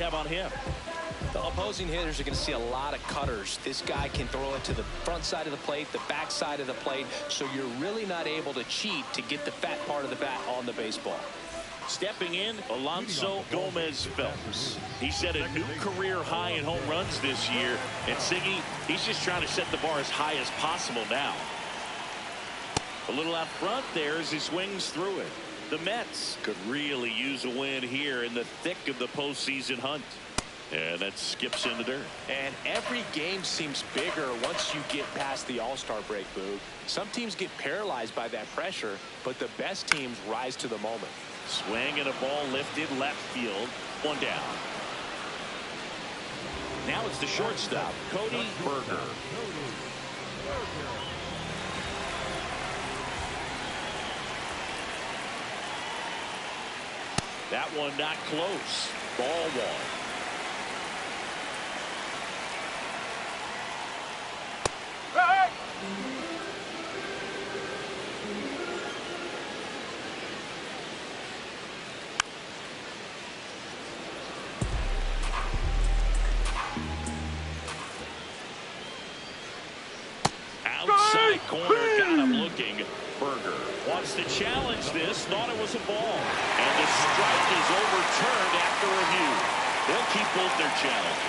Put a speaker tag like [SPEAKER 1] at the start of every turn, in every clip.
[SPEAKER 1] have on him?
[SPEAKER 2] The opposing hitters are going to see a lot of cutters. This guy can throw it to the front side of the plate, the back side of the plate, so you're really not able to cheat to get the fat part of the bat on the baseball.
[SPEAKER 1] Stepping in, Alonso Gomez Phelps. He set a new career high in home runs this year. And Siggy, he's just trying to set the bar as high as possible now. A little out front there as he swings through it. The Mets could really use a win here in the thick of the postseason hunt. And that skips into dirt.
[SPEAKER 2] And every game seems bigger once you get past the All-Star break, Boog. Some teams get paralyzed by that pressure, but the best teams rise to the moment.
[SPEAKER 1] Swing and a ball lifted left field. One down. Now it's the shortstop, Cody Berger. That one not close. Ball one. Outside corner, got him looking. Berger wants to challenge this, thought it was a ball. And the strike is overturned after review. They'll keep both their challenges.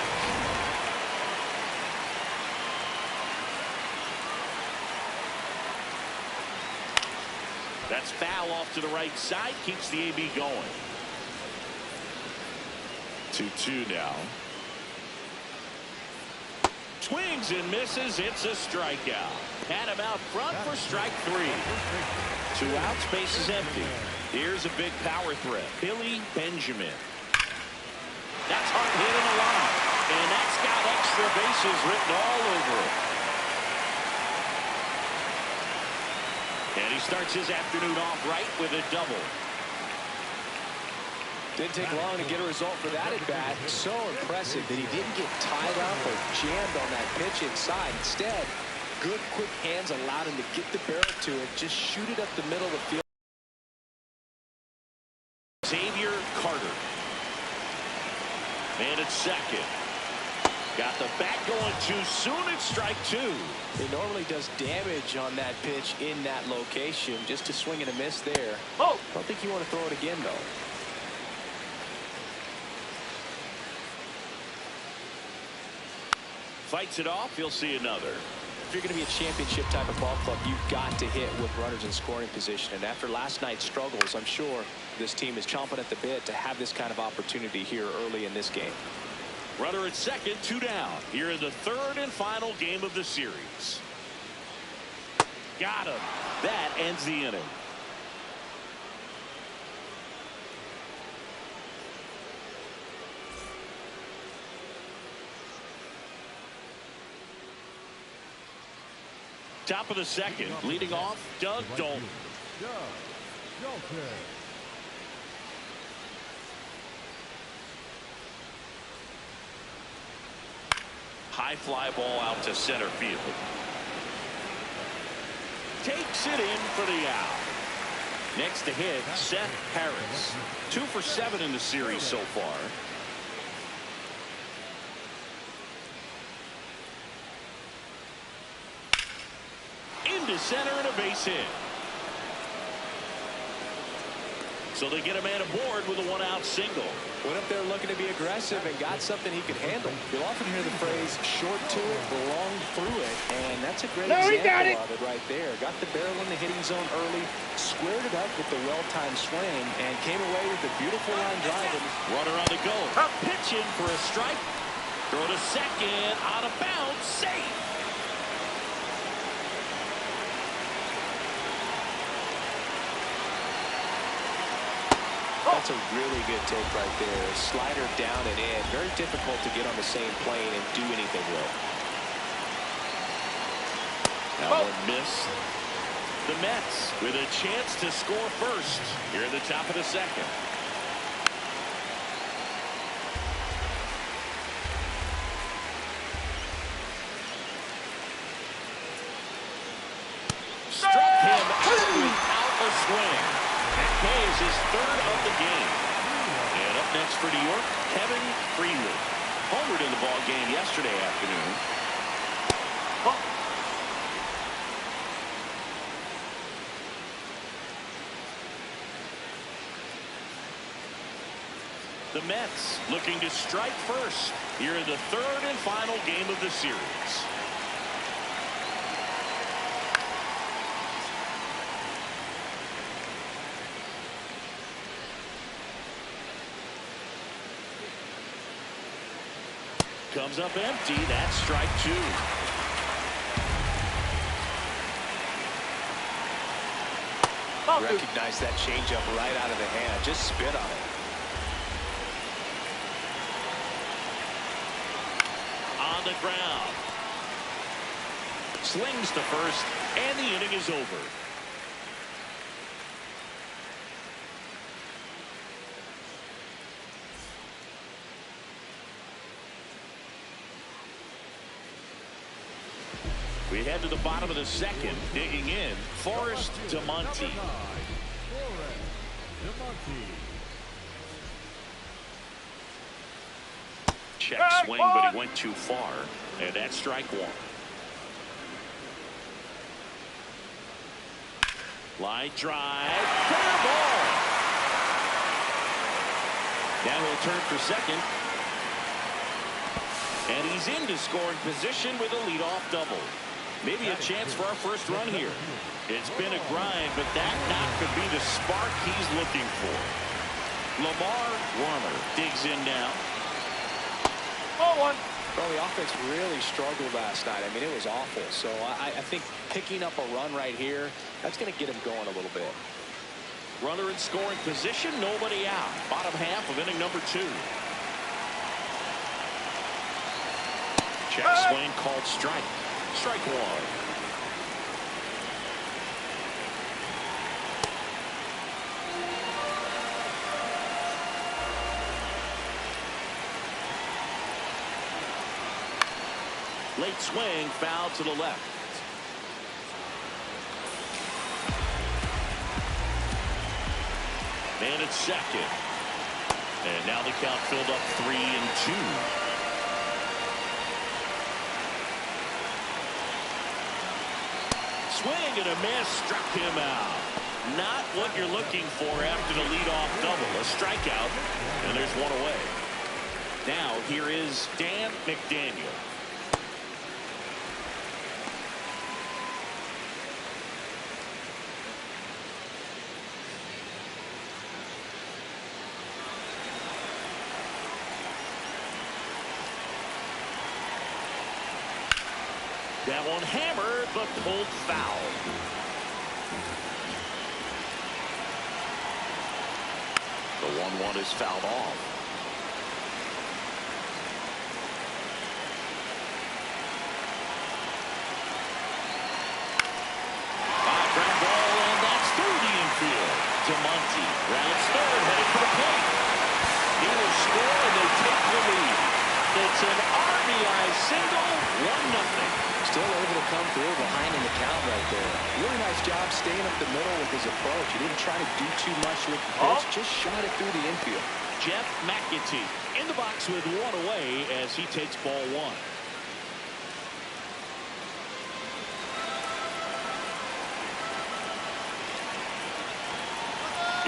[SPEAKER 1] That's foul off to the right side, keeps the AB going. 2-2 now. Swings and misses. It's a strikeout. Had him out front for strike three. 2 outs, base is empty. Here's a big power threat. Billy Benjamin. That's hard hit in the line. And that's got extra bases written all over it. And he starts his afternoon off right with a double.
[SPEAKER 2] Didn't take long to get a result for that at bat. So impressive that he didn't get tied up or jammed on that pitch inside. Instead, good quick hands allowed him to get the barrel to it, just shoot it up the middle of the field.
[SPEAKER 1] Xavier Carter. Man at second. Got the bat going too soon. It's strike 2.
[SPEAKER 2] He normally does damage on that pitch in that location. Just a swing and a miss there.
[SPEAKER 1] Oh!
[SPEAKER 2] Don't think you want to throw it again, though.
[SPEAKER 1] Fights it off. You'll see another.
[SPEAKER 2] If you're going to be a championship type of ball club, you've got to hit with runners in scoring position. And after last night's struggles, I'm sure this team is chomping at the bit to have this kind of opportunity here early in this game.
[SPEAKER 1] Runner at second, 2 down. Here in the third and final game of the series. Got him. That ends the inning. Top of the second, leading off, Doug Dalton. High fly ball out to center field. Takes it in for the out. Next to hit, Seth Harris. 2 for 7 in the series so far. Into center and a base hit. So they get a man aboard with a 1-out single.
[SPEAKER 2] Went up there looking to be aggressive and got something he could handle. You'll often hear the phrase short to it, long through it, and that's a great example of it right there. Got the barrel in the hitting zone early, squared it up with the well-timed swing, and came away with a beautiful line drive.
[SPEAKER 1] Runner on the go. Pitching for a strike. Throw to second, out of bounds, safe.
[SPEAKER 2] That's a really good take right there. Slider down and in. Very difficult to get on the same plane and do anything with.
[SPEAKER 1] That one missed. The Mets with a chance to score first here in the top of the second. Struck him out without a swing. That is his third of the game. And up Up next for New York, Kevin Freeland. Homered in the ball game yesterday afternoon. The Mets looking to strike first here in the third and final game of the series. Comes up empty. That's strike two.
[SPEAKER 2] Recognize that changeup right out of the hand. Just spit on it.
[SPEAKER 1] On the ground. Slings to first, and the inning is over. We head to the bottom of the second. Digging in, Forrest DeMonte. Check swing, but he went too far. And that's strike one. Line drive. Fair ball. Now he'll turn for second. And he's into scoring position with a leadoff double. Maybe a chance for our first run here. It's been a grind, but that knock could be the spark he's looking for. Lamar Warner digs in now.
[SPEAKER 2] Ball one. Well, the offense really struggled last night. I mean, it was awful. So I think picking up a run right here, that's going to get him going a little bit.
[SPEAKER 1] Runner in scoring position, nobody out. Bottom half of inning number two. Check swing called strike. Strike one. Late swing, foul to the left. Man at second. And now the count filled up 3-2. Swing and a miss, struck him out. Not what you're looking for after the leadoff double. A strikeout, and there's one away. Now here is Dan McDaniel. That one hammered, but pulled foul. The 1-1 is fouled off. Ground ball, and that's through the infield. DeMonte rounds third, headed for the plate. He will score, and they take the lead. It's an RBI single, 1-0.
[SPEAKER 2] Still able to come through behind in the count right there. Really nice job staying up the middle with his approach. He didn't try to do too much with the pitch, just shot it through the infield.
[SPEAKER 1] Jeff McAtee in the box with one away as he takes ball one.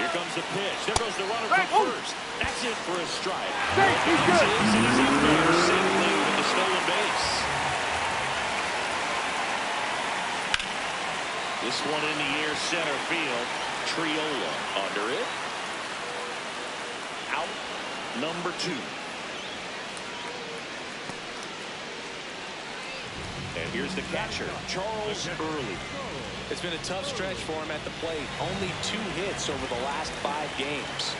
[SPEAKER 1] Here comes the pitch. There goes the runner from first. That's it for a strike. He's up there, singling with the stolen base. This one in the air, center field. Triola under it. Out number 2. And here's the catcher, Charles Early.
[SPEAKER 2] It's been a tough stretch for him at the plate. Only 2 hits over the last 5 games.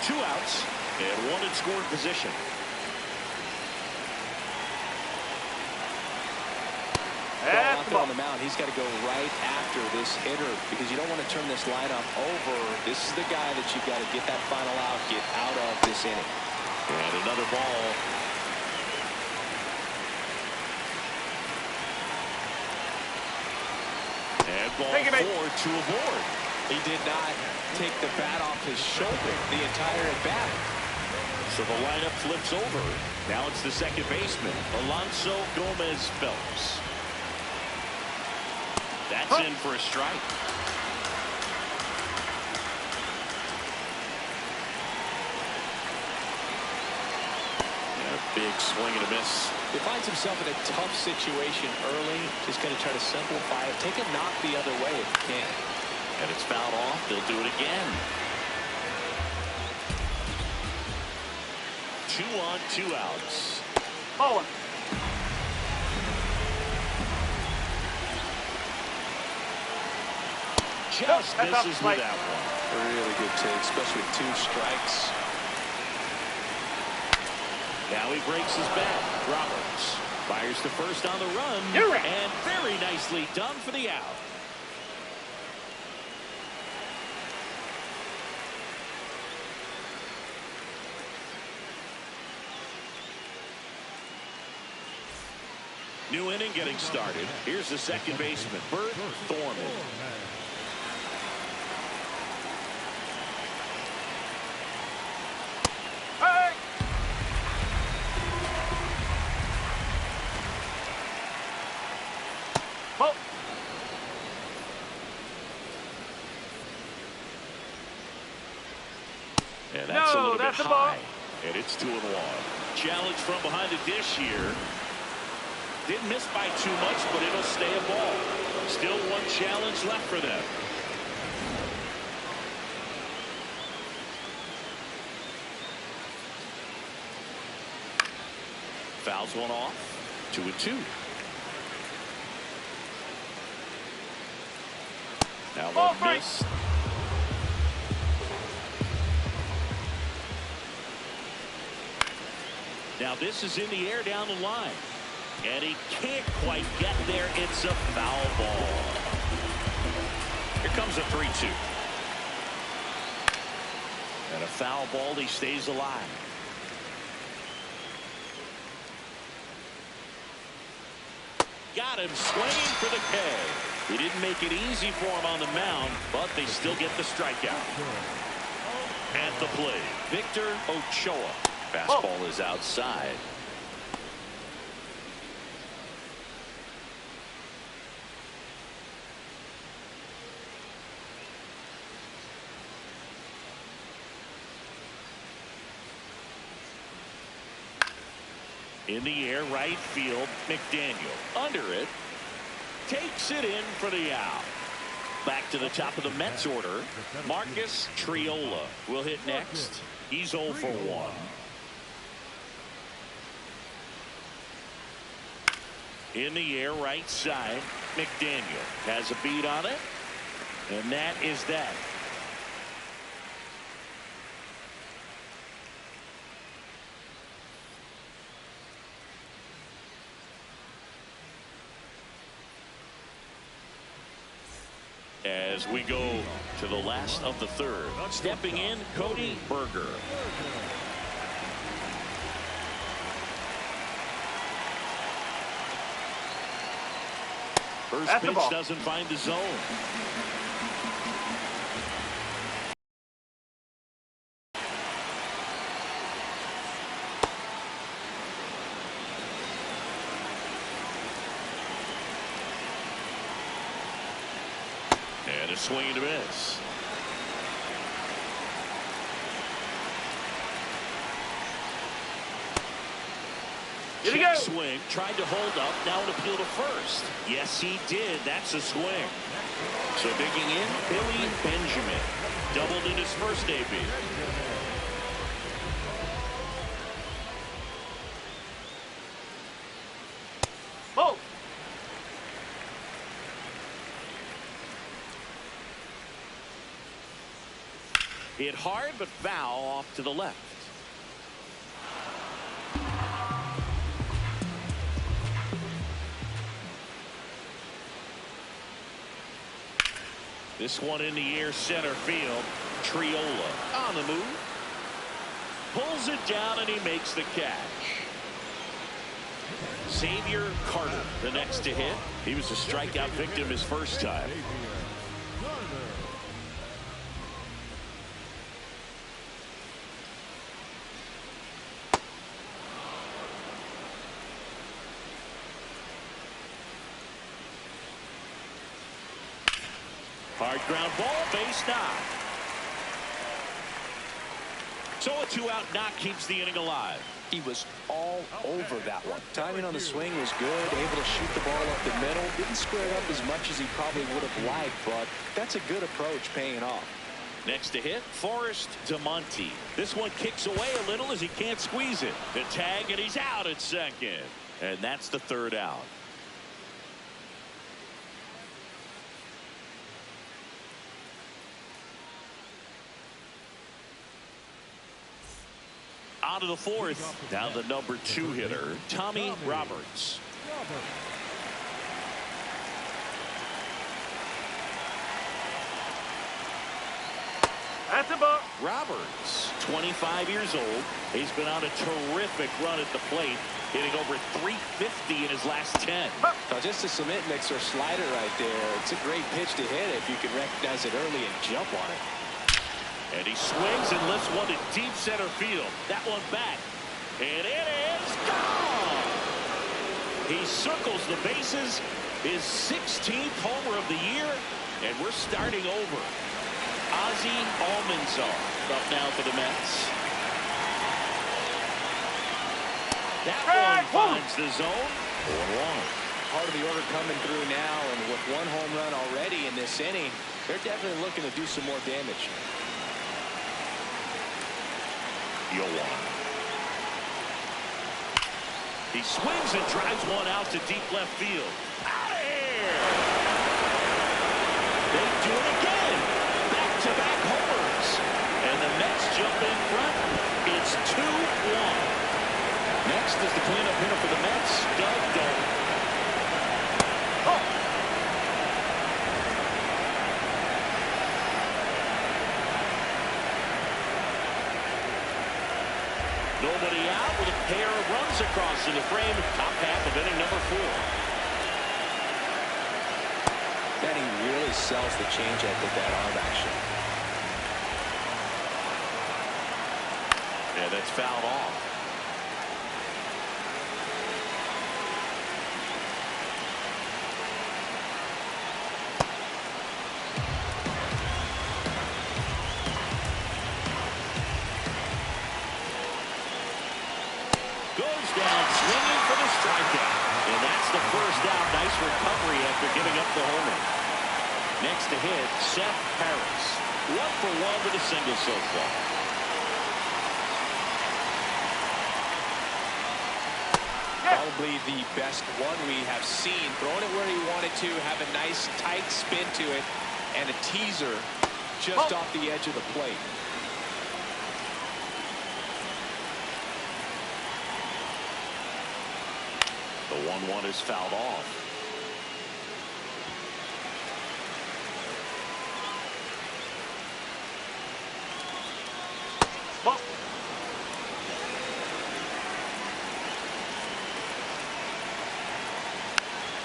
[SPEAKER 1] 2 outs and 1 in scoring position.
[SPEAKER 2] Out there on the mound, he's got to go right after this hitter because you don't want to turn this lineup over. This is the guy that you've got to get that final out, get out of this inning.
[SPEAKER 1] And another ball. And ball 4 to aboard.
[SPEAKER 2] He did not take the bat off his shoulder the entire at bat.
[SPEAKER 1] So the lineup flips over. Now it's the second baseman, Alonso Gomez Phelps. That's in for a strike. Big swing and a miss.
[SPEAKER 2] He finds himself in a tough situation early. Just going to try to simplify it. Take a knock the other way if you can.
[SPEAKER 1] And it's fouled off. They'll do it again. 2 on, 2 outs.
[SPEAKER 3] Oh.
[SPEAKER 1] Just misses with that one.
[SPEAKER 2] Really good take, especially with 2 strikes.
[SPEAKER 1] Now he breaks his bat. Roberts fires to first on the run. And very nicely done for the out. New inning getting started. Here's the second baseman, Bert Thorman. And that's a little bit high. And it's 2-1. Challenge from behind the dish here. Didn't miss by too much, but it'll stay a ball. Still 1 challenge left for them. Fouls one off. 2-2. Now one miss. Now this is in the air down the line. And he can't quite get there. It's a foul ball. Here comes a 3-2. And a foul ball. He stays alive. Got him swinging for the K. He didn't make it easy for him on the mound, but they still get the strikeout. At the plate, Victor Ochoa. Fastball is outside. In the air, right field, McDaniel. Under it. Takes it in for the out. Back to the top of the Mets order. Marcus Triola will hit next. He's 0 for 1. In the air, right side, McDaniel has a beat on it. And that is that. As we go to the last of the third, stepping in, Cody Berger. First pitch doesn't find the zone. And a swing and a miss. Check swing, tried to hold up, now an appeal to first. Yes, he did. That's a swing. So digging in, Billy Benjamin. Doubled in his first AB. Oh! Hit hard, but foul off to the left. This one in the air, center field. Triola on the move. Pulls it down, and he makes the catch. Xavier Carter, the next to hit. He was a strikeout victim his first time. Hard ground ball, base knock. So a 2-out knock keeps the inning alive.
[SPEAKER 2] He was all over that one. Timing on the swing was good, able to shoot the ball up the middle. Didn't square it up as much as he probably would have liked, but that's a good approach paying off.
[SPEAKER 1] Next to hit, Forrest to Monty. This one kicks away a little as he can't squeeze it. The tag, and he's out at second. And that's the 3rd out. On to the 4th. Now the number 2 hitter, Tommy Roberts.
[SPEAKER 3] That's a ball.
[SPEAKER 1] Roberts, 25 years old. He's been on a terrific run at the plate, hitting over 350 in his last 10.
[SPEAKER 2] Now just a cement mixer slider right there. It's a great pitch to hit if you can recognize it early and jump on it.
[SPEAKER 1] And he swings and lifts one to deep center field. That one back. And it is gone. He circles the bases. His 16th homer of the year. And we're starting over. Ozzie Almanzar up now for the Mets. That one finds the zone. 4-1.
[SPEAKER 2] Part of the order coming through now, and with 1 home run already in this inning, they're definitely looking to do some more damage.
[SPEAKER 1] Yoan. He swings and drives one out to deep left field. Out of here! They do it again. Back-to-back homers. And the Mets jump in front. It's 2-1. Next is the cleanup hitter for the Mets, Doug Dolan. Nobody out with a pair of runs across in the frame. Top half of inning number 4.
[SPEAKER 2] Benny really sells the changeup with that arm action.
[SPEAKER 1] Yeah, that's fouled off. Goes down swinging for the strikeout. And that's the 1st out. Nice recovery after giving up the homer. Next to hit, Seth Harris. 1 for 1 with a single so far.
[SPEAKER 2] Probably the best one we have seen. Throwing it where he wanted to, have a nice tight spin to it, and a teaser just off the edge of the plate.
[SPEAKER 1] The 1-1 is fouled off.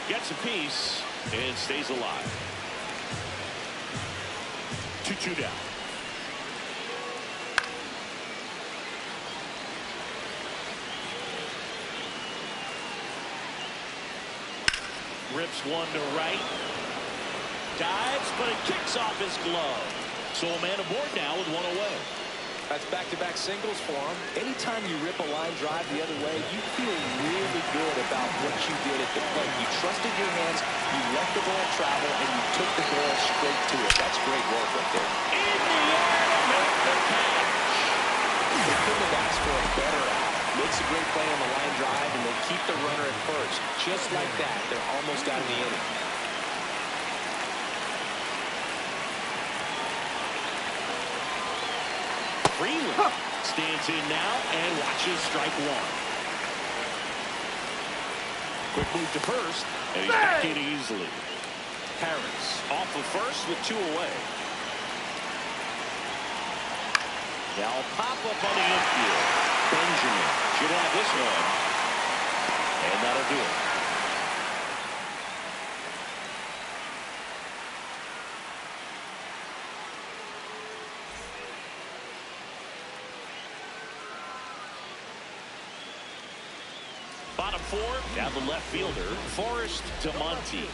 [SPEAKER 1] Gets a piece and stays alive. 2-2 down. Rips one to right. Dives, but it kicks off his glove. So a man aboard now with 1 away.
[SPEAKER 2] That's back-to-back singles for him. Anytime you rip a line drive the other way, you feel really good about what you did at the plate. You trusted your hands, you let the ball travel, and you took the ball straight to it. That's great work right there.
[SPEAKER 1] In the air to make the catch.
[SPEAKER 2] They couldn't have asked for a better out. Makes a great play on the line drive, and they keep the runner at first. Just like that, they're almost out of the inning.
[SPEAKER 1] Freeland stands in now and watches strike 1. Quick move to first, and he's back in easily. Harris off of first with 2 away. Now pop up on the infield. Benjamin should have this one. And that'll do it. Bottom 4, down the left fielder, Forrest to Monty.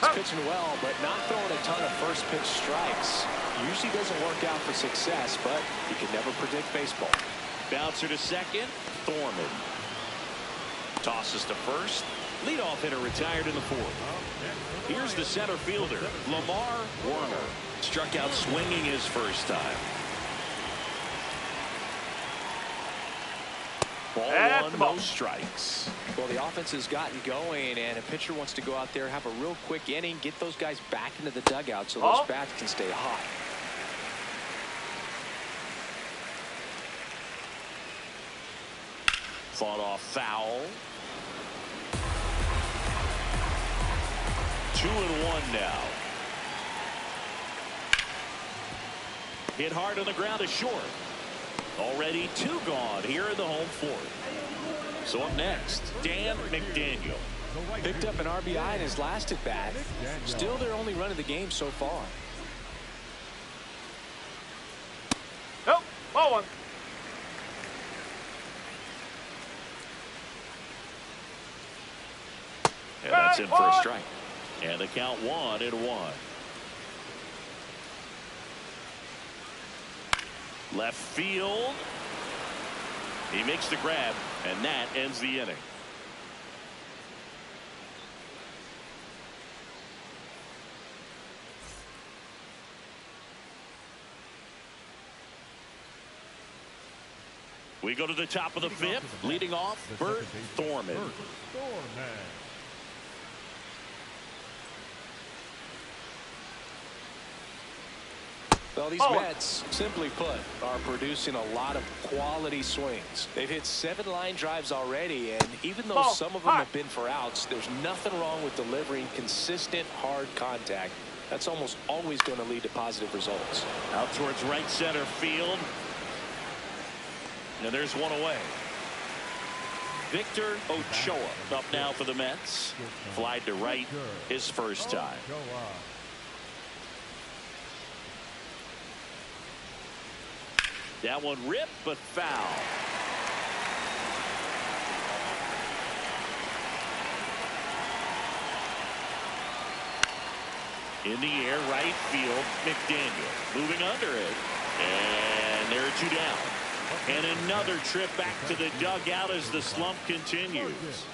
[SPEAKER 2] He's pitching well, but not throwing a ton of first pitch strikes. Usually doesn't work out for success, but you can never predict baseball.
[SPEAKER 1] Bouncer to second. Thorman tosses to first. Leadoff hitter retired in the fourth. Here's the center fielder, Lamar Werner. Struck out swinging his first time. Ball one, no strikes.
[SPEAKER 2] Well, the offense has gotten going, and a pitcher wants to go out there, have a real quick inning, get those guys back into the dugout so those bats can stay hot.
[SPEAKER 1] Fought off foul. 2-1 now. Hit hard on the ground to short. Already 2 gone here in the home fourth. So up next, Dan McDaniel.
[SPEAKER 2] Picked up an RBI in his last at bat. Still their only run of the game so far.
[SPEAKER 3] Nope, ball one.
[SPEAKER 1] And that's in for a strike. And the count 1-1. Left field. He makes the grab, and that ends the inning. We go to the top of the fifth. Leading off, Bert Thorman.
[SPEAKER 2] Well, these Mets, simply put, are producing a lot of quality swings. They've hit 7 line drives already, and even though some of them have been for outs, there's nothing wrong with delivering consistent, hard contact. That's almost always going to lead to positive results.
[SPEAKER 1] Out towards right center field. And there's one away. Victor Ochoa up now for the Mets. Flied to right his first time. That one ripped, but foul. In the air, right field, McDaniel moving under it. And there are 2 down. And another trip back to the dugout as the slump continues.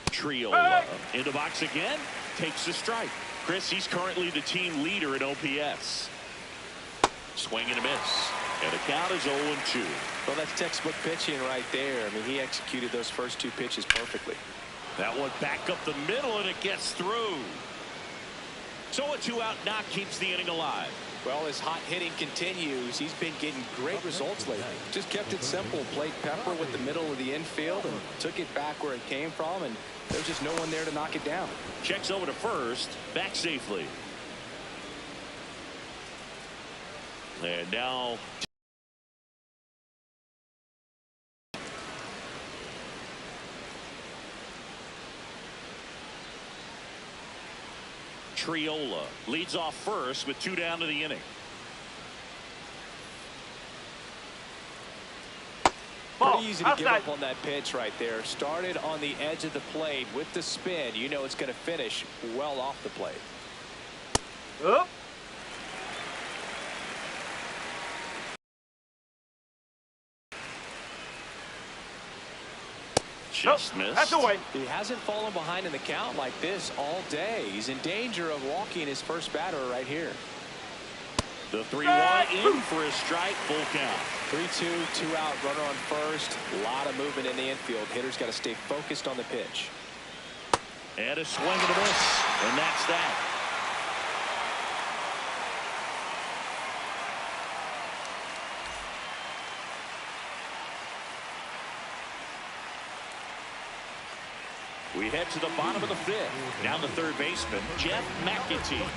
[SPEAKER 1] Triola in the box again, takes the strike. Chris, he's currently the team leader in OPS. Swing and a miss. And the count is 0-2.
[SPEAKER 2] Well, that's textbook pitching right there. I mean, he executed those first 2 pitches perfectly.
[SPEAKER 1] That one back up the middle, and it gets through. So a 2-out knock keeps the inning alive.
[SPEAKER 2] Well, his hot hitting continues. He's been getting great results lately. Just kept it simple. Played pepper with the middle of the infield and took it back where it came from, and there's just no one there to knock it down.
[SPEAKER 1] Checks over to first, back safely. And now Triola leads off first with 2 down to the inning.
[SPEAKER 2] Pretty easy to give up on that pitch right there. Started on the edge of the plate with the spin. You know it's going to finish well off the plate.
[SPEAKER 1] Just missed.
[SPEAKER 3] That's away.
[SPEAKER 2] He hasn't fallen behind in the count like this all day. He's in danger of walking his first batter right here.
[SPEAKER 1] The 3-1 in for a strike, full count.
[SPEAKER 2] 3-2, 2-out, runner on first. A lot of movement in the infield. Hitter's got to stay focused on the pitch.
[SPEAKER 1] And a swing and a miss, and that's that. We head to the bottom of the fifth. Now the third baseman, Jeff McAtee.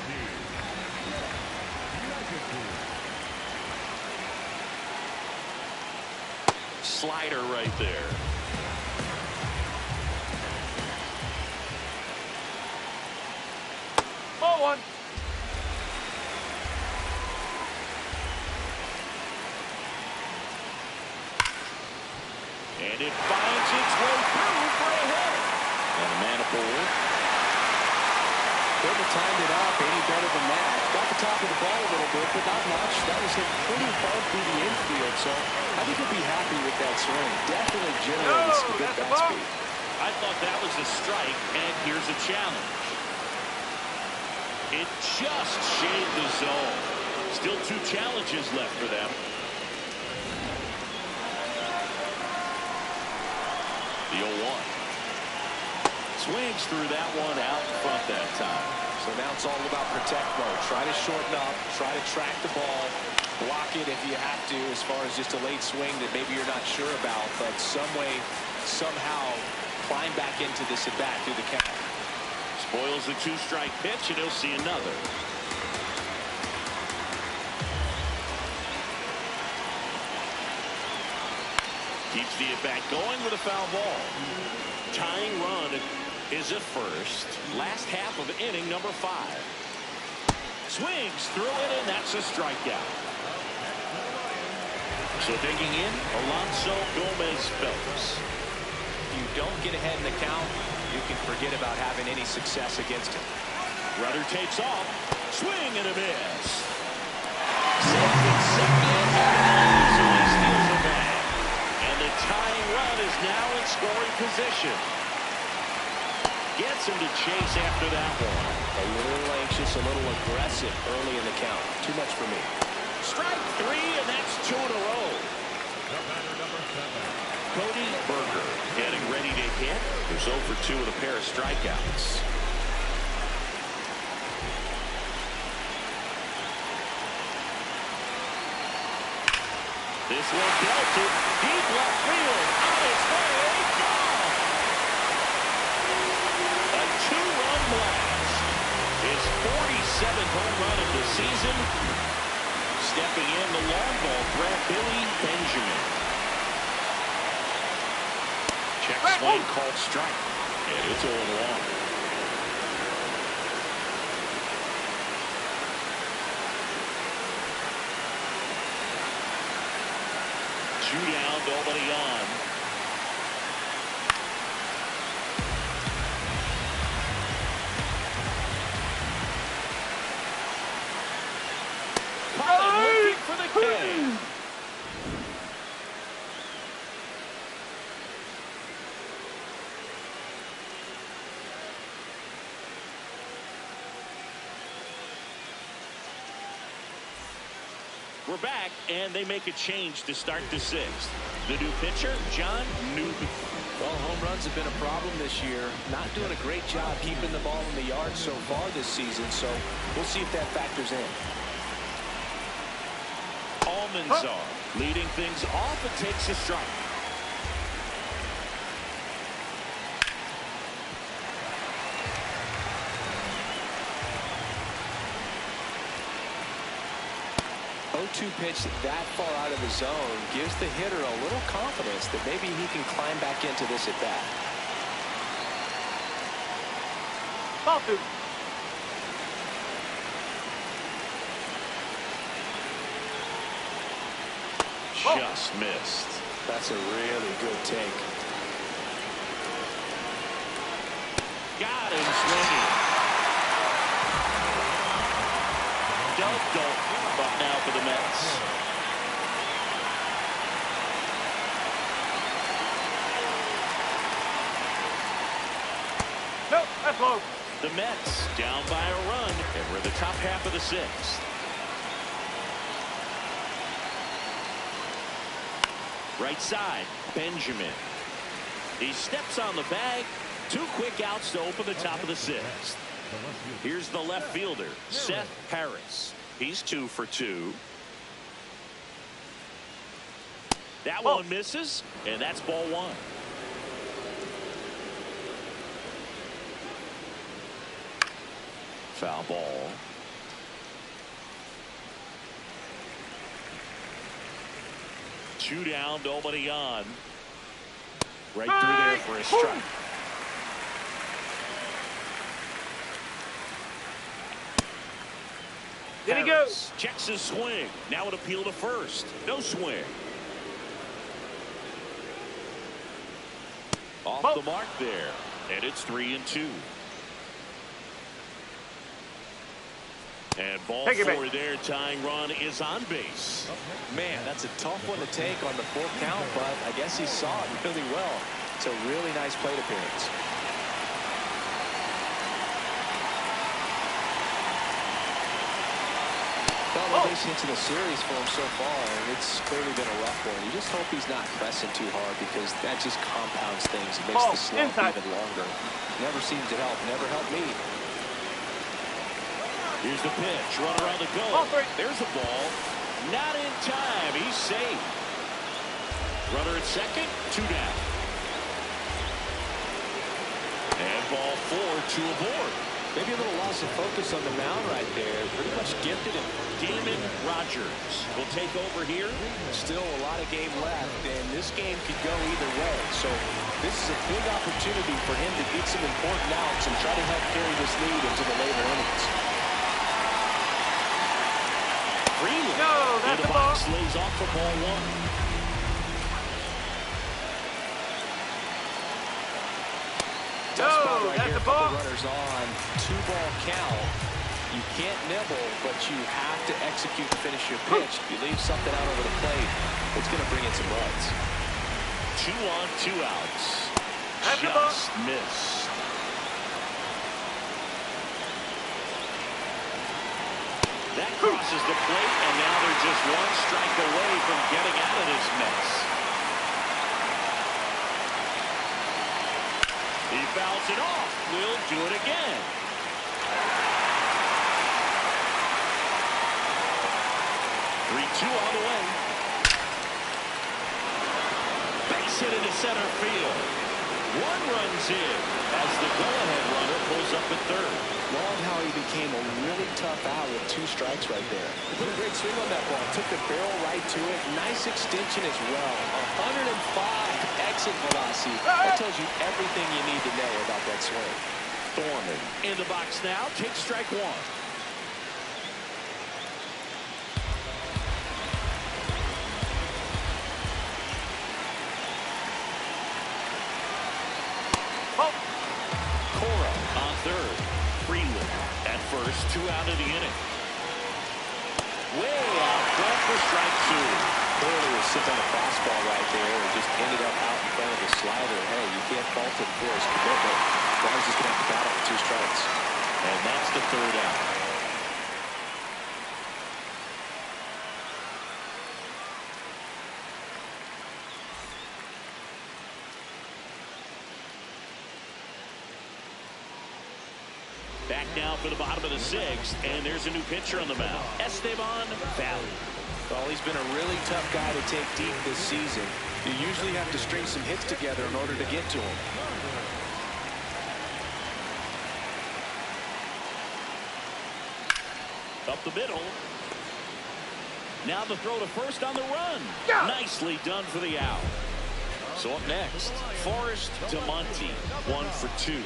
[SPEAKER 1] Slider right there.
[SPEAKER 3] Ball one.
[SPEAKER 1] It finds its way through for a hit. And a man aboard.
[SPEAKER 2] Couldn't have timed it up any better than that. Got the top of the ball a little bit, but not much. That was hit pretty far through the infield, so I think he'll be happy with that swing. Definitely generated some good bat speed.
[SPEAKER 1] I thought that was a strike, and here's a challenge. It just shaved the zone. Still 2 challenges left for them. The 0-1. Swings through that one out in front that time.
[SPEAKER 2] So now it's all about protect mode. Try to shorten up, try to track the ball, block it if you have to, as far as just a late swing that maybe you're not sure about, but some way, somehow climb back into this at bat through the count.
[SPEAKER 1] Spoils the 2-strike pitch, and he'll see another. Keeps the at-bat going with a foul ball. Tying run is at first. Last half of inning number 5. Swings through it, and that's a strikeout. So digging in, Alonso Gomez-Phelps.
[SPEAKER 2] If you don't get ahead in the count, you can forget about having any success against him.
[SPEAKER 1] Runner takes off. Swing and a miss. Safe at second. Easily steals a bag. And the tying run is now in scoring position. Gets him to chase after that one.
[SPEAKER 2] A little anxious, a little aggressive early in the count. Too much for me.
[SPEAKER 1] Strike 3, and that's 2 in a row. Cody Berger getting ready to hit. He's 0 for 2 with a pair of strikeouts. This one belted deep left field. On its way, gone. A 2-run blast. His 47th home run of the season. Stepping in the long ball threat, Billy Benjamin. Check swing called strike. And it's 0-1. Two down, nobody on. Looking for the K. We're back, and they make a change to start the 6th. The new pitcher, John Newby.
[SPEAKER 2] Well, home runs have been a problem this year. Not doing a great job keeping the ball in the yard so far this season, so we'll see if that factors in.
[SPEAKER 1] Almanzar leading things off and takes a strike.
[SPEAKER 2] Pitch that far out of the zone gives the hitter a little confidence that maybe he can climb back into this at bat.
[SPEAKER 3] Ball 2.
[SPEAKER 1] Just missed.
[SPEAKER 2] That's a really good take.
[SPEAKER 1] Got him swinging. Don't. But now for the Mets.
[SPEAKER 3] Nope, that's low.
[SPEAKER 1] The Mets down by a run, and we're in the top half of the 6th. Right side, Benjamin. He steps on the bag. 2 quick outs to open the top of the 6th. Here's the left fielder, Seth Harris. He's 2 for 2. That one misses, and that's ball 1. Foul ball. Two down, nobody on. Right through there for a strike.
[SPEAKER 3] Did he go?
[SPEAKER 1] Checks his swing. Now an appeal to first. No swing. Off the mark there. And it's 3-2. And ball four there. Tying run is on base.
[SPEAKER 2] Man, that's a tough one to take on the full count, but I guess he saw it really well. It's a really nice plate appearance. Elevation into the series for him so far, and it's clearly been a rough one. You just hope he's not pressing too hard, because that just compounds things. It makes the slump even longer. Never seems to help. Never helped me.
[SPEAKER 1] Here's the pitch. Runner on the go. There's the ball. Not in time. He's safe. Runner at second. 2 down. And ball 4, 2 aboard.
[SPEAKER 2] Maybe a little loss of focus on the mound right there. Pretty much gifted him.
[SPEAKER 1] Damon Rogers will take over here.
[SPEAKER 2] Still a lot of game left, and this game could go either way. So this is a big opportunity for him to get some important outs and try to help carry this lead into the later innings.
[SPEAKER 1] Freeland in the box, lays off for ball 1.
[SPEAKER 2] Right here, couple runners on. 2-ball count. You can't nibble, but you have to execute to finish your pitch. If you leave something out over the plate, it's going to bring in some runs.
[SPEAKER 1] 2 on, 2 outs. Just missed. That crosses the plate, and now they're just 1 strike away from getting out of this mess. He fouls it off. We'll do it again. Three-2 on the way. Base hit into center field. 1 runs in as the go-ahead runner pulls up at third.
[SPEAKER 2] Love how he became a really tough out with 2 strikes right there. He put a great swing on that ball. Took the barrel right to it. Nice extension as well. 105 exit velocity. That tells you everything you need to know about that swing.
[SPEAKER 1] Thorman in the box now. Takes strike 1. Cora on third. Freeland at first. 2 out of the inning. Way out front for strike 2.
[SPEAKER 2] Clearly was sitting on a fastball right there and just ended up out in front of the slider. Hey, you can't fault him for his commitment. Guys just going to have to battle with 2 strikes.
[SPEAKER 1] And that's the 3rd out. Back now for the bottom of the 6th, and there's a new pitcher on the mound. Esteban Valley.
[SPEAKER 2] Well, he's been a really tough guy to take deep this season. You usually have to string some hits together in order to get to him.
[SPEAKER 1] Up the middle. Now the throw to first on the run. Nicely done for the out. So up next, Forrest DeMonte, 1 for 2.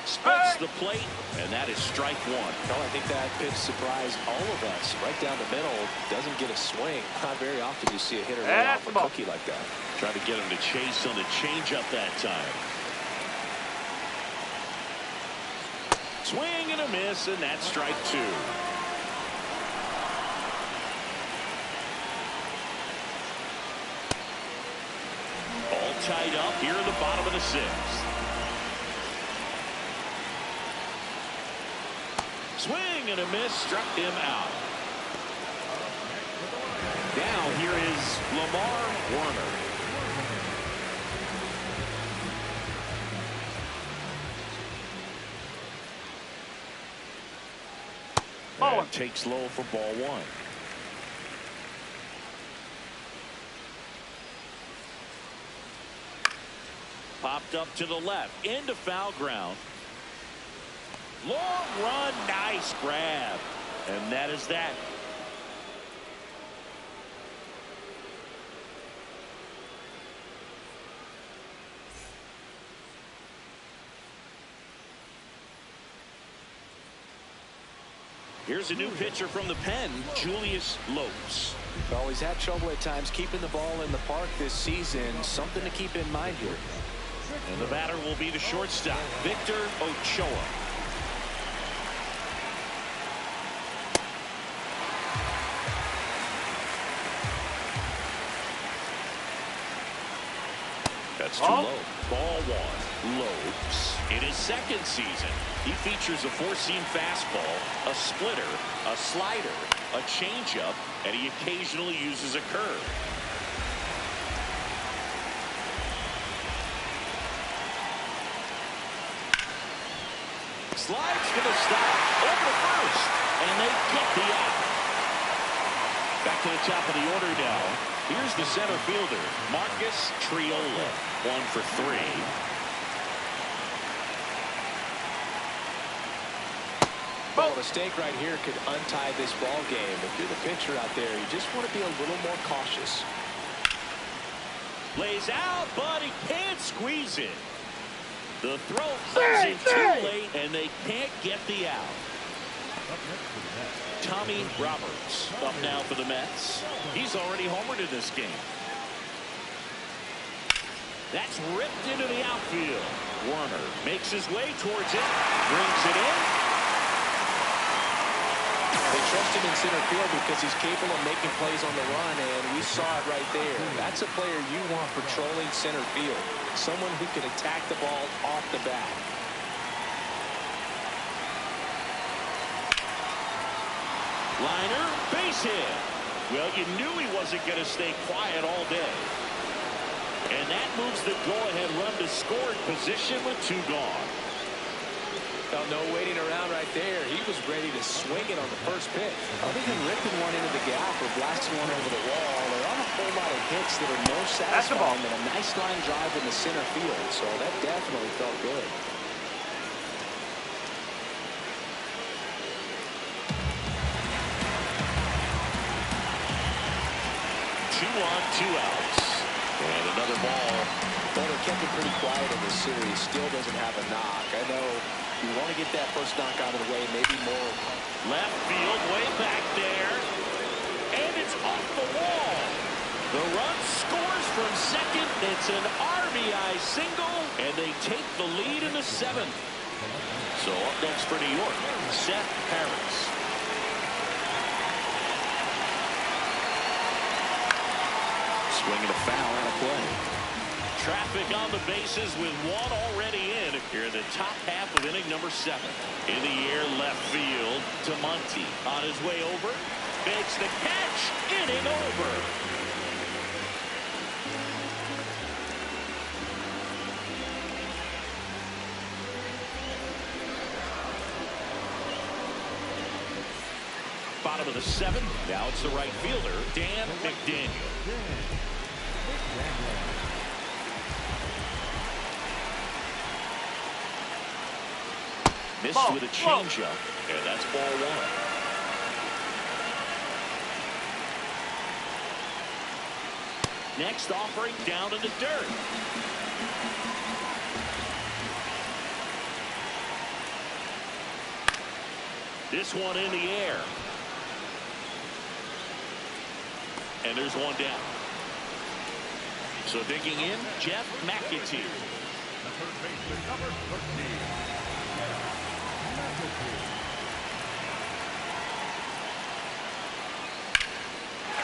[SPEAKER 1] Splits the plate, and that is strike 1.
[SPEAKER 2] Well, I think that pitch surprised all of us. Right down the middle, doesn't get a swing. Not very often you see a hitter lay off a cookie like that.
[SPEAKER 1] Trying to get him to chase on the changeup that time. Swing and a miss, and that's strike 2. All tied up here in the bottom of the 6th. Swing and a miss, struck him out. Now here is Lamar Warner. And takes low for ball 1. Popped up to the left into foul ground. Long run, nice grab, and that is that. Here's a new pitcher from the pen, Julius Lopes.
[SPEAKER 2] Well, he's had trouble at times keeping the ball in the park this season. Something to keep in mind here.
[SPEAKER 1] And the batter will be the shortstop, Victor Ochoa. That's too low. Ball one. Lopes. In his second season, he features a four-seam fastball, a splitter, a slider, a changeup, and he occasionally uses a curve. Slides to the stop, over to first, and they get the out. Back to the top of the order now. Here's the center fielder, Marcus Triola, 1 for 3.
[SPEAKER 2] Well, a mistake right here could untie this ball game. If you're the pitcher out there, you just want to be a little more cautious.
[SPEAKER 1] Lays out, but he can't squeeze it. The throw comes in too late, and they can't get the out. Tommy Roberts up now for the Mets. He's already homered in this game. That's ripped into the outfield. Warner makes his way towards it, brings it in.
[SPEAKER 2] They trust him in center field because he's capable of making plays on the run, and we saw it right there. That's a player you want patrolling center field. Someone who can attack the ball off the bat.
[SPEAKER 1] Liner, base hit. Well, you knew he wasn't going to stay quiet all day. And that moves the go-ahead run to scoring position with 2 gone.
[SPEAKER 2] Well, no waiting around right there. He was ready to swing it on the first pitch. Other than ripping one into the gap or blasting one over the wall, there aren't a whole lot of hits that are more satisfying than a nice line drive in the center field. So that definitely felt good.
[SPEAKER 1] 2 on, 2 outs. And another ball.
[SPEAKER 2] Well, they kept it pretty quiet in this series. Still doesn't have a knock. I know you want to get that first knock out of the way, maybe more.
[SPEAKER 1] Left field, way back there. And it's off the wall. The run scores from second. It's an RBI single, and they take the lead in the 7th. So up next for New York, Seth Harris. Swinging a foul out of play. Traffic on the bases with 1 already in here in the top half of inning number 7. In the air, left field to Monty. On his way over, makes the catch. Inning over. Bottom of the 7th. Now it's the right fielder, Dan McDaniel. Missed with a changeup, and that's ball 1. Next offering down in the dirt. This one in the air. And there's one down. So digging in, Jeff McAtee.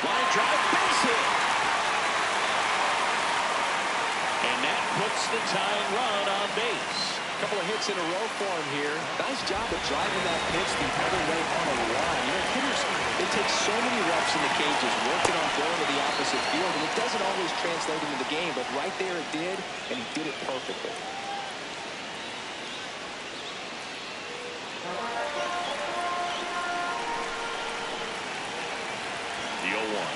[SPEAKER 1] Line drive, base hit. And that puts the tying run on base.
[SPEAKER 2] A couple of hits in a row for him here. Nice job of driving that pitch the other way on a line. You know, hitters, they take so many reps in the cages working on going to the opposite field, and it doesn't always translate into the game, but right there it did, and he did it perfectly.
[SPEAKER 1] The 0-1.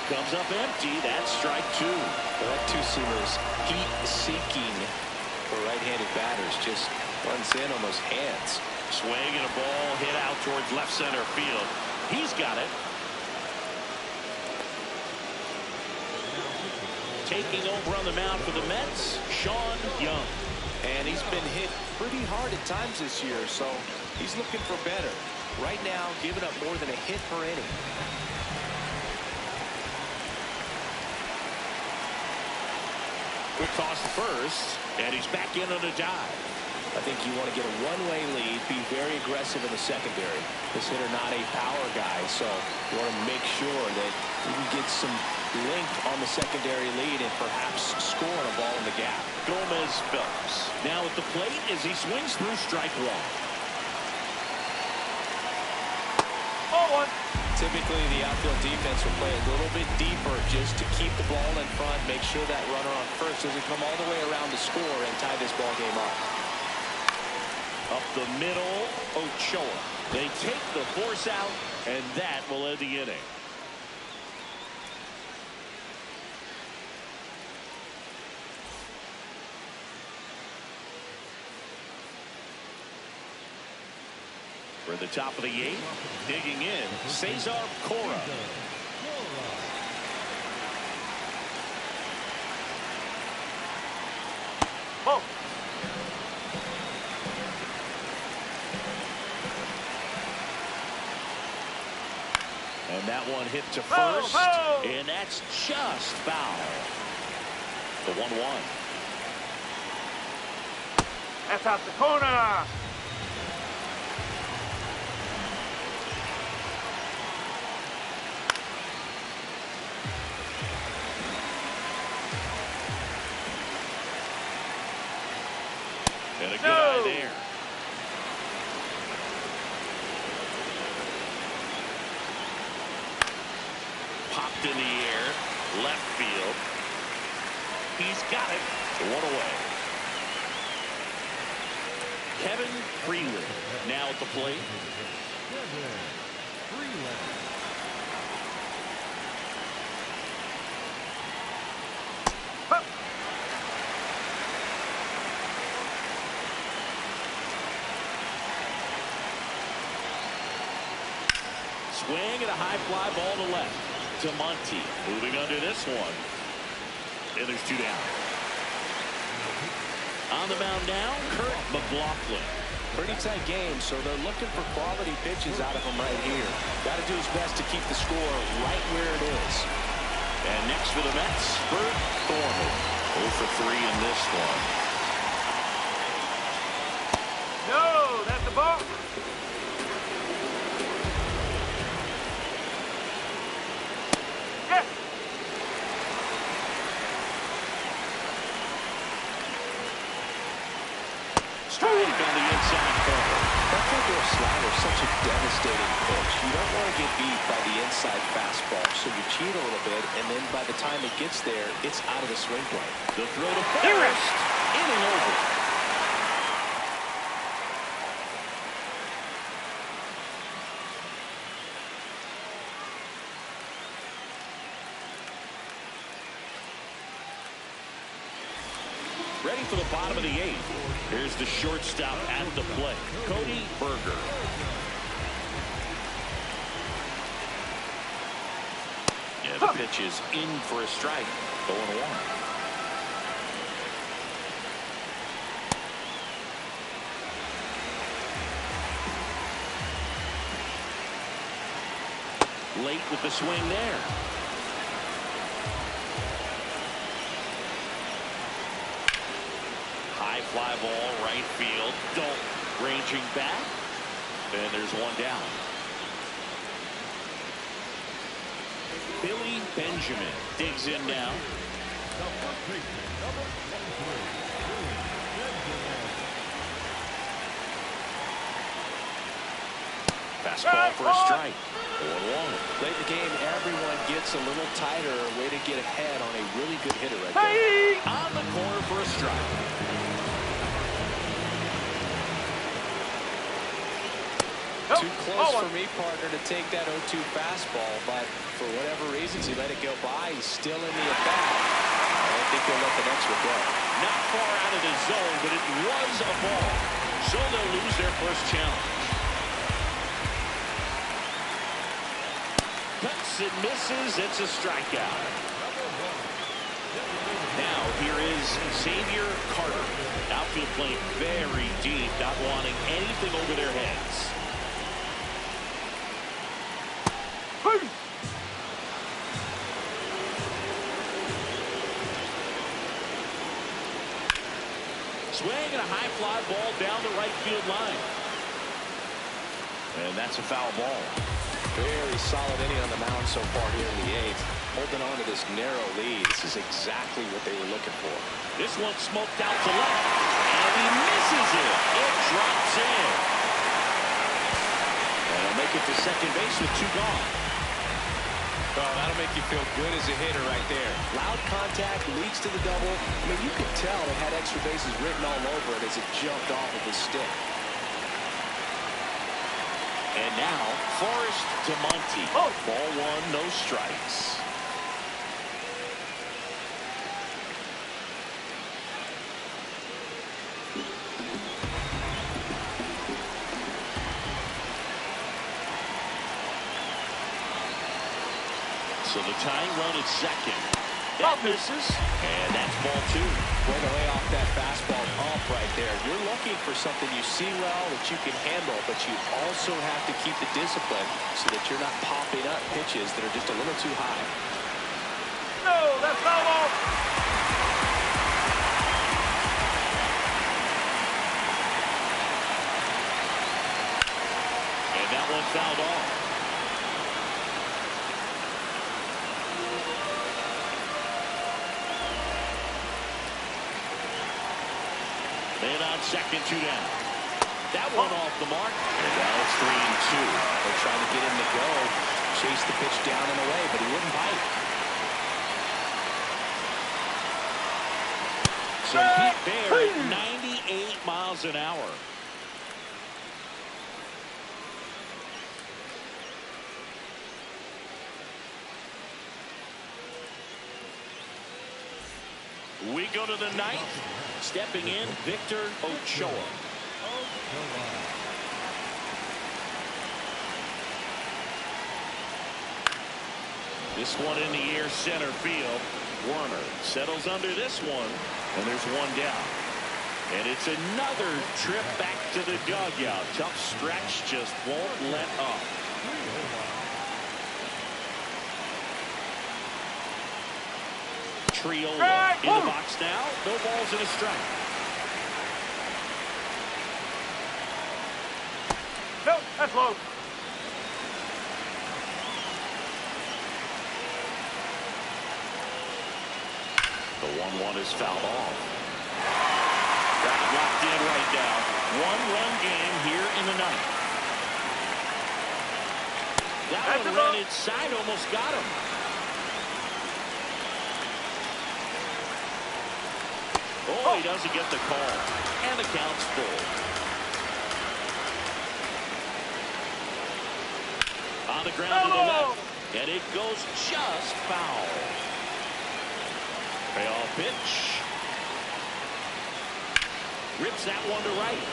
[SPEAKER 1] Comes up empty. That's strike 2.
[SPEAKER 2] Well, that two-seamer's heat-seeking for right-handed batters. Just runs in on those hands.
[SPEAKER 1] Swing and a ball hit out towards left center field. He's got it. Taking over on the mound for the Mets, Sean Young.
[SPEAKER 2] And he's been hit pretty hard at times this year, so he's looking for better. Right now, giving up more than a hit per inning.
[SPEAKER 1] Quick toss to first, and he's back in on a dive.
[SPEAKER 2] I think you want to get a one-way lead, be very aggressive in the secondary. This hitter not a power guy, so you want to make sure that you can get some length on the secondary lead and perhaps score a ball in the gap.
[SPEAKER 1] Gomez Phelps now at the plate as he swings through strike one.
[SPEAKER 3] Ball 1.
[SPEAKER 2] Typically, the outfield defense will play a little bit deeper just to keep the ball in front, make sure that runner on first doesn't come all the way around the score and tie this ball game up.
[SPEAKER 1] Up the middle, Ochoa. They take the force out, and that will end the inning. For the top of the 8th, digging in, Cesar Cora.
[SPEAKER 3] Ball.
[SPEAKER 1] And that one hit to first, and that's just foul. The 1-1.
[SPEAKER 3] That's out the corner.
[SPEAKER 1] And a good eye there. Popped in the air, left field. He's got it. 1 away. Kevin Freeland now at the plate. Swing and a high fly ball to left. To Monty. Moving under this one. And there's 2 down. On the mound now, Kurt McLaughlin.
[SPEAKER 2] Pretty tight game, so they're looking for quality pitches out of him right here. Got to do his best to keep the score right where it is.
[SPEAKER 1] And next for the Mets, Bert Thornton. 0 for 3 in this one.
[SPEAKER 3] No, that's the ball. Yes.
[SPEAKER 1] Strike on the inside corner.
[SPEAKER 2] That four-door slider is such a devastating pitch. You don't want to get beat by the inside fastball, so you cheat a little bit, and then by the time it gets there, it's out of the swing plane.
[SPEAKER 1] The throw to first. Inning over. Ready for the bottom of the 8th. Here's the shortstop at the plate, Cody Berger. Yeah, the pitch is in for a strike. 0-1. Late with the swing there. High fly ball, right field. Don't ranging back. And there's 1 down. Billy Benjamin digs in now. Fastball for a strike. 1-1.
[SPEAKER 2] Late in the game, everyone gets a little tighter. A way to get ahead on a really good hitter right there.
[SPEAKER 1] On the corner for a strike.
[SPEAKER 2] Too close for me, partner, to take that 0-2 fastball, but for whatever reasons, he let it go by. He's still in the at-bat. I don't think he'll let the next one go.
[SPEAKER 1] Not far out of the zone, but it was a ball. So they'll lose their first challenge. Cuts and misses. It's a strikeout. Now here is Xavier Carter. Outfield playing very deep, not wanting anything over their heads.
[SPEAKER 3] Peace.
[SPEAKER 1] Swing and a high fly ball down the right field line. And that's a foul ball.
[SPEAKER 2] Very solid inning on the mound so far here in the eighth. Holding on to this narrow lead. This is exactly what they were looking for.
[SPEAKER 1] This one smoked out to left. And he misses it. It drops in. And he'll make it to second base with 2 gone.
[SPEAKER 2] Oh, that'll make you feel good as a hitter right there. Loud contact leads to the double. I mean, you could tell it had extra bases written all over it as it jumped off of his stick.
[SPEAKER 1] And now, Forrest to Monty.
[SPEAKER 3] Oh.
[SPEAKER 1] Ball 1, no strikes. So the tying run at second. That misses, and that's ball 2.
[SPEAKER 2] Way to lay off that fastball pump right there. You're looking for something you see well that you can handle, but you also have to keep the discipline so that you're not popping up pitches that are just a little too high.
[SPEAKER 3] No, that's foul ball.
[SPEAKER 1] And that one fouled off. Man on second, 2 down. That one off the mark. And now it's 3-2.
[SPEAKER 2] They're trying to get him to go, chase the pitch down and away, but he wouldn't bite.
[SPEAKER 1] So Pete Bear at 98 miles an hour. We go to the 9th. Stepping in, Victor Ochoa. This one in the air, center field. Werner settles under this one, and there's 1 down. And it's another trip back to the dugout. Tough stretch, just won't let up. Triola in the box now. No balls and a strike.
[SPEAKER 3] No, that's low.
[SPEAKER 1] The 1-1 is fouled off. Got it locked in right now. 1-run game here in the 9th. That one ran inside, almost got him. Oh, he doesn't get the call. And the count's full. On the ground to the left. And it goes just foul. Payoff pitch. Rips that one to right.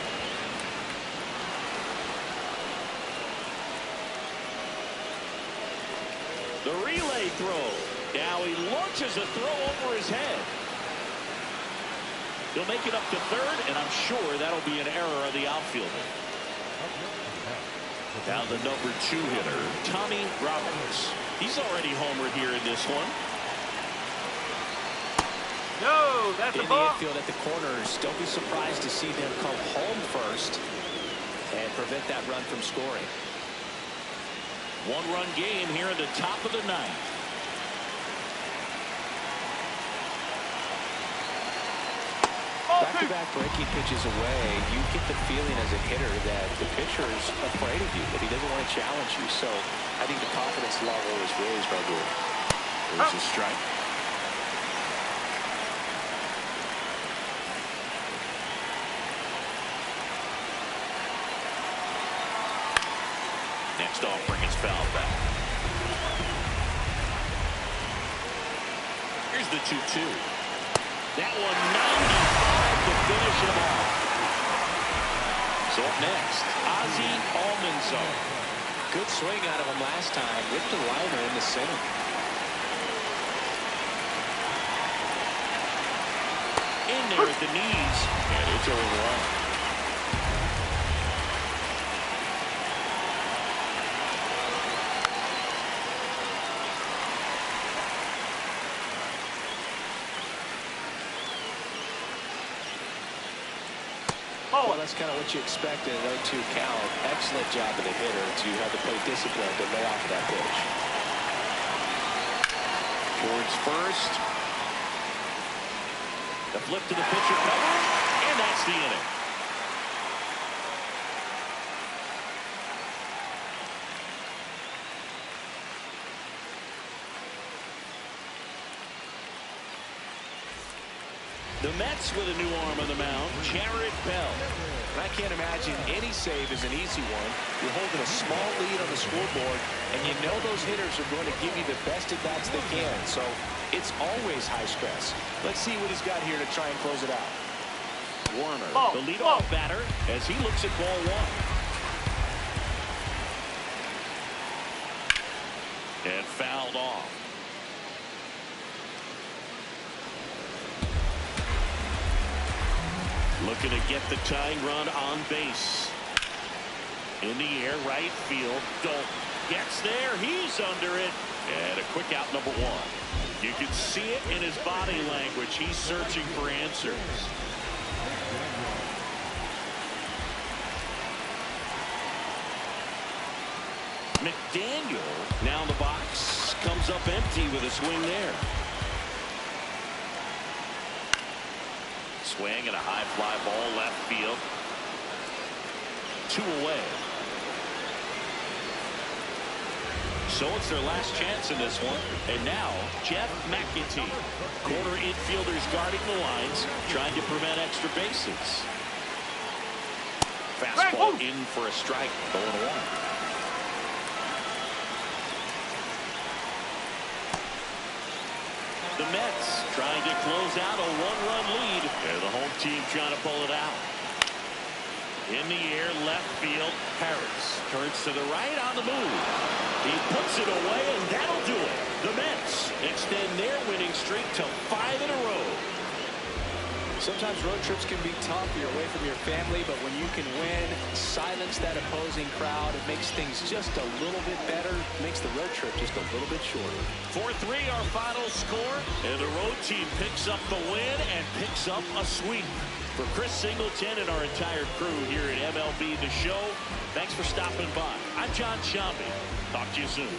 [SPEAKER 1] The relay throw. Now he launches a throw over his head. He'll make it up to third, and I'm sure that'll be an error of the outfielder. Now the number 2 hitter, Tommy Roberts. He's already homered here in this one.
[SPEAKER 3] No, that's
[SPEAKER 2] In
[SPEAKER 3] a
[SPEAKER 2] the
[SPEAKER 3] ball.
[SPEAKER 2] infield at the corners, don't be surprised to see them come home first and prevent that run from scoring.
[SPEAKER 1] 1-run game here at the top of the 9th.
[SPEAKER 2] Back-to-back breaking pitches away, you get the feeling as a hitter that the pitcher's afraid of you, that he doesn't want to challenge you. So I think the confidence level is raised right here.
[SPEAKER 1] There's a strike. Next offering is fouled back. Here's the 2-2. That one 95 to finish him off. So up next, Ozzie Almanzar.
[SPEAKER 2] Good swing out of him last time. Ripped the liner in the center.
[SPEAKER 1] In there at the knees, and it's over.
[SPEAKER 2] Well, that's kind of what you expect in an 0-2 count. Excellent job of the hitter to have the play discipline to lay off of that pitch.
[SPEAKER 1] Towards first. The flip to the pitcher covering, and that's the inning. The Mets with a new arm on the mound, Jared Bell.
[SPEAKER 2] And I can't imagine any save is an easy one. You're holding a small lead on the scoreboard, and you know those hitters are going to give you the best at-bats they can. So it's always high stress. Let's see what he's got here to try and close it out.
[SPEAKER 1] Warner, the leadoff batter, as he looks at ball one. And fouled off. Looking to get the tying run on base. In the air, right field. Dalton gets there. He's under it. And a quick out, number one. You can see it in his body language. He's searching for answers. McDaniel now in the box. Comes up empty with a swing there. Swing and a high fly ball left field. 2 away. So it's their last chance in this one. And now Jeff McEntee. Corner infielders guarding the lines, trying to prevent extra bases. Fastball in for a strike. 0-1. The Mets trying to close out a 1-run lead. And the home team trying to pull it out. In the air, left field. Harris turns to the right on the move. He puts it away, and that'll do it. The Mets extend their winning streak to 5 in a row.
[SPEAKER 2] Sometimes road trips can be tough. You're away from your family, but when you can win, silence that opposing crowd, it makes things just a little bit better. Makes the road trip just a little bit shorter.
[SPEAKER 1] 4-3 our final score, and the road team picks up the win and picks up a sweep. For Chris Singleton and our entire crew here at MLB The Show, thanks for stopping by. I'm John Shambi. Talk to you soon.